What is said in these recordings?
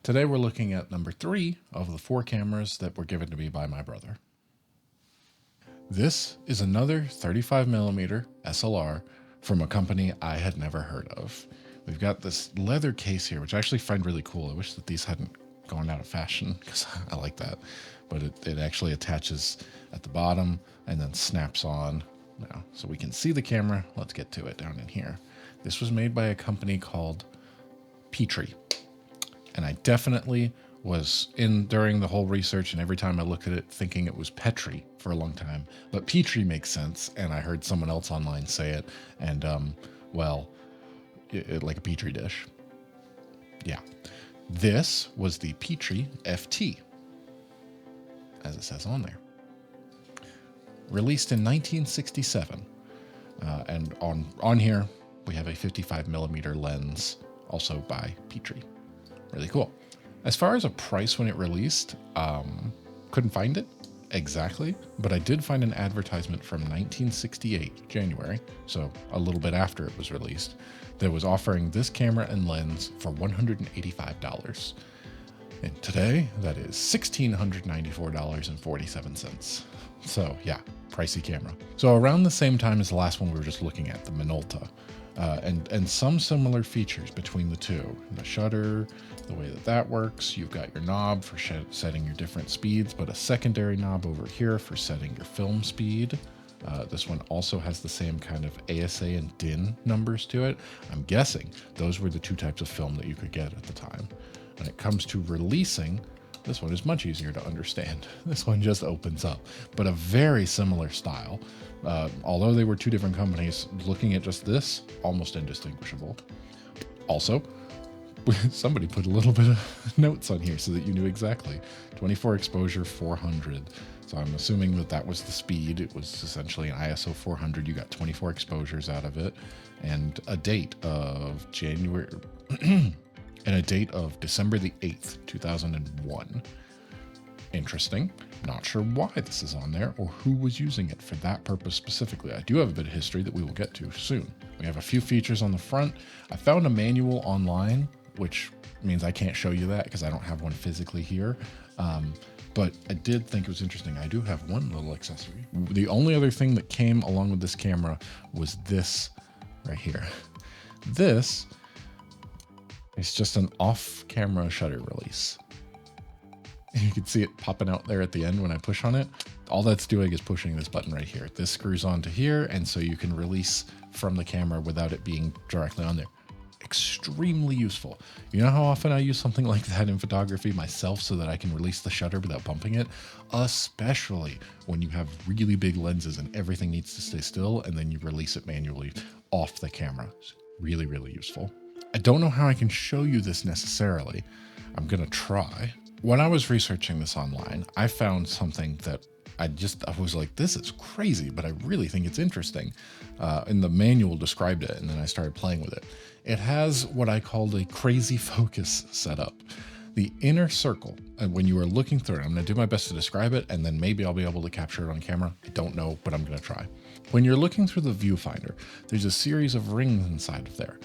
Today we're looking at number 3 of the 4 cameras that were given to me by my brother. This is another 35mm SLR from a company I had never heard of. We've got this leather case here, which I actually find really cool. I wish that these hadn't gone out of fashion because I like that. But it actually attaches at the bottom and then snaps on. Now, so we can see the camera. Let's get to it down in here. This was made by a company called Petri. And I definitely was in during the whole research, and every time I looked at it thinking it was Petri for a long time. But Petri makes sense, and I heard someone else online say it, and like a Petri dish. Yeah. This was the Petri FT, as it says on there. Released in 1967. And on here, we have a 55mm lens, also by Petri. Really cool. As far as a price when it released, couldn't find it exactly, but I did find an advertisement from 1968, January, so a little bit after it was released, that was offering this camera and lens for $185. And today, that is $1,694.47. So yeah, pricey camera. So around the same time as the last one we were just looking at, the Minolta, and some similar features between the two. The shutter, the way that works, you've got your knob for setting your different speeds, but a secondary knob over here for setting your film speed. This one also has the same kind of ASA and DIN numbers to it. I'm guessing those were the 2 types of film that you could get at the time. When it comes to releasing, this one is much easier to understand. This one just opens up, but a very similar style. Although they were 2 different companies, looking at just this, almost indistinguishable. Also, somebody put a little bit of notes on here so that you knew exactly. 24 exposure, 400. So I'm assuming that was the speed. It was essentially an ISO 400. You got 24 exposures out of it, and a date of January... and a date of December the 8th, 2001. Interesting. Not sure why this is on there or who was using it for that purpose specifically. I do have a bit of history that we will get to soon. We have a few features on the front. I found a manual online, which means I can't show you that because I don't have one physically here. But I did think it was interesting. I do have one little accessory. The only other thing that came along with this camera was this right here. This is just an off-camera shutter release. You can see it popping out there at the end when I push on it. All that's doing is pushing this button right here. This screws onto here, and so you can release from the camera without it being directly on there. Extremely useful. You know how often I use something like that in photography myself so that I can release the shutter without bumping it? Especially when you have really big lenses and everything needs to stay still, and then you release it manually off the camera. It's really, really useful. I don't know how I can show you this necessarily. I'm gonna try. When I was researching this online, I found something that I was like, this is crazy, but I really think it's interesting. And the manual described it, and then I started playing with it. It has what I called a crazy focus setup. The inner circle, and when you are looking through it, I'm gonna do my best to describe it, and then maybe I'll be able to capture it on camera. I don't know, but I'm gonna try. When you're looking through the viewfinder, there's a series of rings inside of there.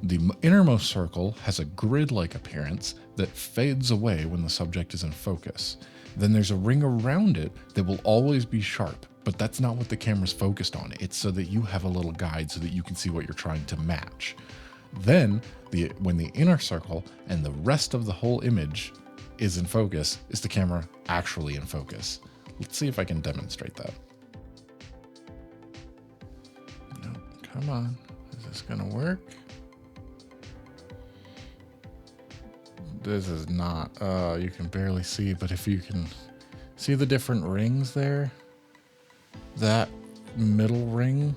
The innermost circle has a grid-like appearance that fades away when the subject is in focus. Then there's a ring around it that will always be sharp, but that's not what the camera's focused on. It's so that you have a little guide so that you can see what you're trying to match. Then, when the inner circle and the rest of the whole image is in focus, is the camera actually in focus? Let's see if I can demonstrate that. No, come on. Is this gonna work? This is not, you can barely see, but if you can see the different rings there, that middle ring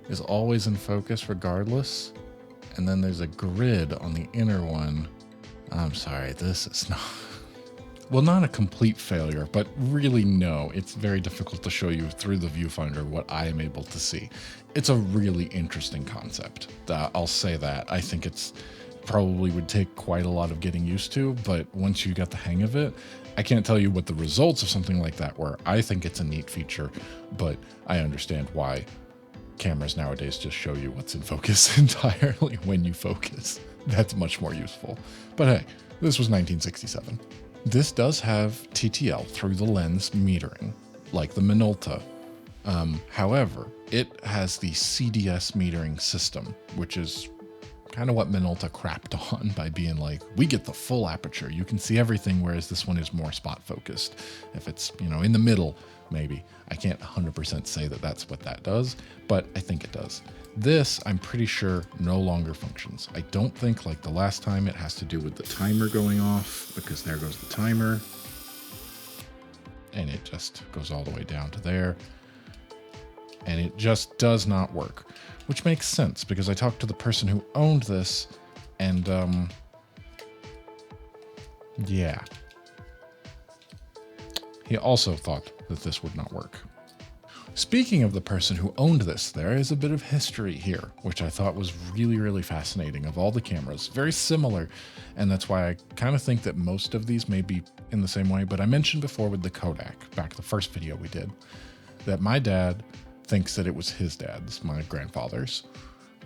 is always in focus regardless. And then there's a grid on the inner one. I'm sorry, this is not, well, not a complete failure, but really no, it's very difficult to show you through the viewfinder what I am able to see. It's a really interesting concept. I'll say that. I think it's probably would take quite a lot of getting used to, but once you got the hang of it, I can't tell you what the results of something like that were. I think it's a neat feature, but I understand why cameras nowadays just show you what's in focus entirely when you focus. That's much more useful. But hey, This was 1967. This does have TTL through the lens metering, like the Minolta. However, it has the CDS metering system, which is kind of what Minolta crapped on by being like, we get the full aperture. You can see everything, whereas this one is more spot focused. If it's, in the middle, maybe. I can't 100% say that that's what that does, but I think it does. This, I'm pretty sure, no longer functions. I don't think, like the last time, it has to do with the timer going off, because there goes the timer. And it just goes all the way down to there. And it just does not work, which makes sense because I talked to the person who owned this, and yeah. He also thought that this would not work. Speaking of the person who owned this, there is a bit of history here, which I thought was really, really fascinating of all the cameras. Very similar, and that's why I kind of think that most of these may be in the same way, but I mentioned before with the Kodak, back the first video we did, that my dad thinks that it was his dad's, my grandfather's.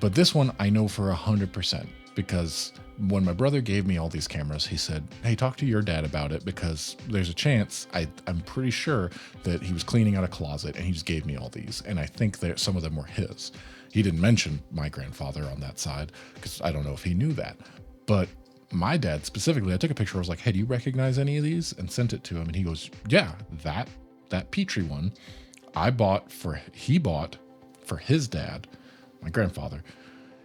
But this one I know for 100% because when my brother gave me all these cameras, he said, hey, talk to your dad about it because there's a chance, I'm pretty sure that he was cleaning out a closet and he just gave me all these. And I think that some of them were his. He didn't mention my grandfather on that side because I don't know if he knew that. But my dad specifically, I took a picture, I was like, hey, do you recognize any of these? And sent it to him. And he goes, yeah, that Petri one. He bought for his dad, my grandfather,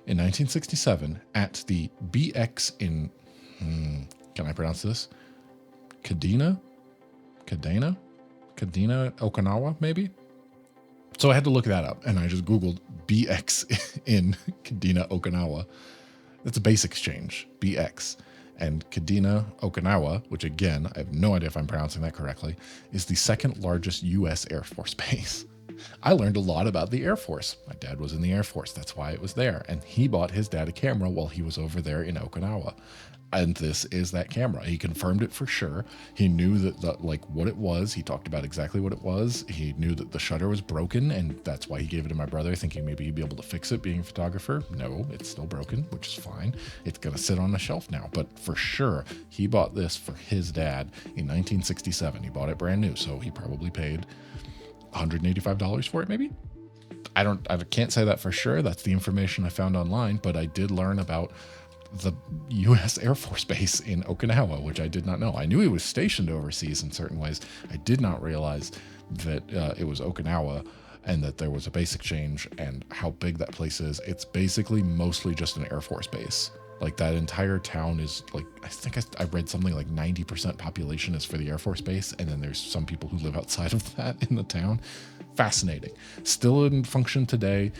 in 1967 at the BX in, can I pronounce this? Kadena, Okinawa, maybe? So I had to look that up and I just Googled BX in Kadena, Okinawa. That's a base exchange, BX. And Kadena, Okinawa, which again, I have no idea if I'm pronouncing that correctly, is the second largest U.S. Air Force base. I learned a lot about the Air Force. My dad was in the Air Force. That's why it was there. And he bought his dad a camera while he was over there in Okinawa. And this is that camera. He confirmed it for sure. He knew that like what it was. He talked about exactly what it was. He knew that the shutter was broken, and that's why he gave it to my brother, thinking maybe he'd be able to fix it being a photographer. No, it's still broken, which is fine. It's going to sit on a shelf now. But for sure, he bought this for his dad in 1967. He bought it brand new, so he probably paid $185 for it, maybe? I can't say that for sure. That's the information I found online, but I did learn about the U.S. Air Force Base in Okinawa, which I did not know. I knew he was stationed overseas in certain ways. I did not realize that it was Okinawa and that there was a base exchange and how big that place is. It's basically mostly just an Air Force base. Like that entire town is like, I think I read something like 90% population is for the Air Force Base. And then there's some people who live outside of that in the town. Fascinating. Still in function today.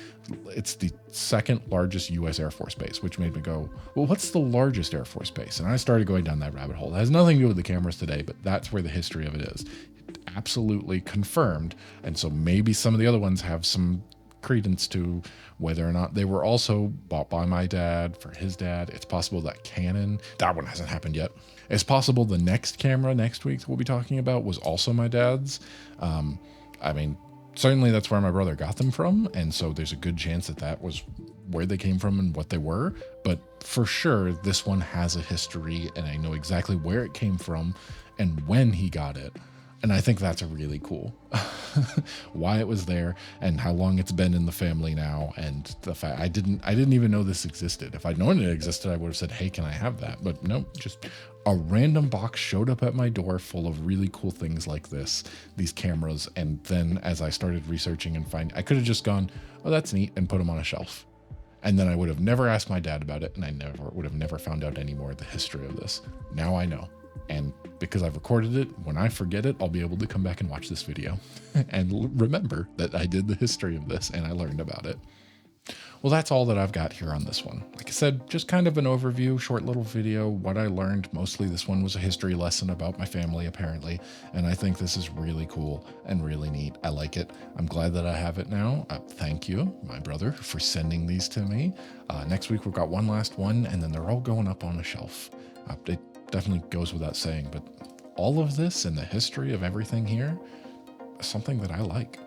It's the second largest U.S. Air Force Base, which made me go, well, what's the largest Air Force Base? And I started going down that rabbit hole. It has nothing to do with the cameras today, but that's where the history of it is. Absolutely confirmed. And so maybe some of the other ones have some credence to whether or not they were also bought by my dad for his dad. It's possible that Canon, that one hasn't happened yet. It's possible the next camera next week that we'll be talking about was also my dad's. Certainly that's where my brother got them from. And so there's a good chance that that was where they came from and what they were. But for sure, this one has a history and I know exactly where it came from and when he got it. And I think that's a really cool why it was there and how long it's been in the family now. And the fact I didn't even know this existed. If I'd known it existed, I would have said, hey, can I have that? But no, just a random box showed up at my door full of really cool things like this, these cameras. And then as I started researching and I could have just gone, oh, that's neat, and put them on a shelf. And then I would have never asked my dad about it. And I would have never found out any more of the history of this. Now I know. And because I've recorded it, when I forget it, I'll be able to come back and watch this video and remember that I did the history of this and I learned about it. Well, that's all that I've got here on this one. Like I said, just kind of an overview, short little video, what I learned. Mostly this one was a history lesson about my family, apparently. And I think this is really cool and really neat. I like it. I'm glad that I have it now. Thank you, my brother, for sending these to me. Next week, we've got one last one, and then they're all going up on a shelf. It definitely goes without saying, but all of this and the history of everything here is something that I like.